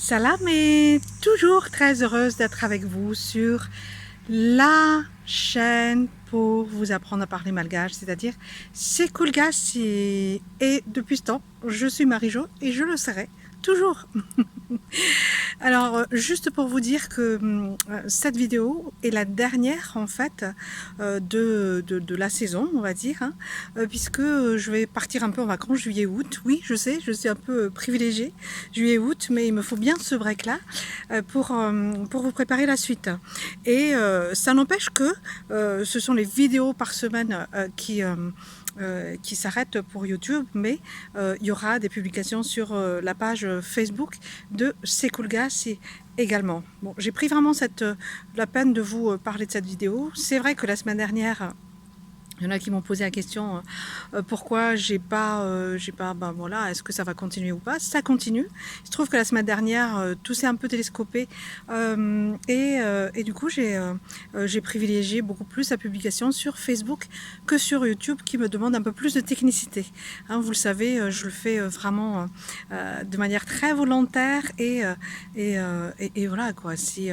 Salam et toujours très heureuse d'être avec vous sur la chaîne pour vous apprendre à parler malgache, c'est-à-dire c'est Kulgas et depuis ce temps, je suis Marie-Jo et je le serai toujours. Alors, juste pour vous dire que cette vidéo est la dernière en fait de la saison, on va dire, hein, puisque je vais partir un peu en vacances juillet-août. Oui, je sais, je suis un peu privilégiée juillet-août, mais il me faut bien ce break-là pour vous préparer la suite. Et ça n'empêche que ce sont les vidéos par semaine qui s'arrête pour YouTube, mais il y aura des publications sur la page Facebook de Sekulgas également. Bon, j'ai pris vraiment la peine de vous parler de cette vidéo. C'est vrai que la semaine dernière, il y en a qui m'ont posé la question pourquoi j'ai pas, ben voilà, est-ce que ça va continuer ou pas? Ça continue. Il se trouve que la semaine dernière, tout s'est un peu télescopé et du coup, j'ai privilégié beaucoup plus la publication sur Facebook que sur YouTube, qui me demande un peu plus de technicité. Hein, vous le savez, je le fais vraiment de manière très volontaire et voilà quoi. Si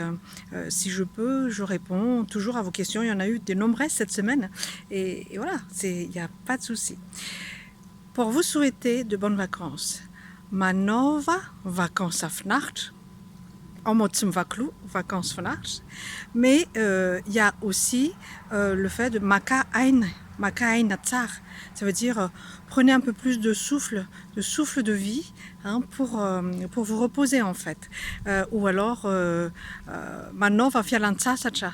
je peux, je réponds toujours à vos questions. Il y en a eu de nombreuses cette semaine et voilà, il n'y a pas de souci. Pour vous souhaiter de bonnes vacances, Manova, vacances afnacht, Omotsum Vaklu, vacances vannacht, mais il y a aussi le fait de Maka Ein Natsar, ça veut dire prenez un peu plus de souffle de vie, hein, pour vous reposer en fait. Ou alors Manova Fialanza Sacha,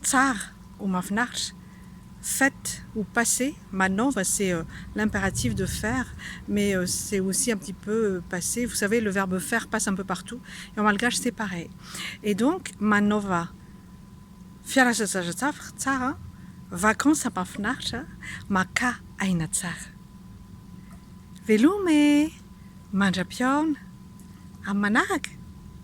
Tsar ou Mafnacht, faites ou passez. Maintenant, c'est l'impératif de faire, mais c'est aussi un petit peu passer. Vous savez, le verbe faire passe un peu partout. Et en malgache, c'est pareil. Et donc, manova, vacances à pafnarcha, maka ainatsar. Velume, manjapion, amanag.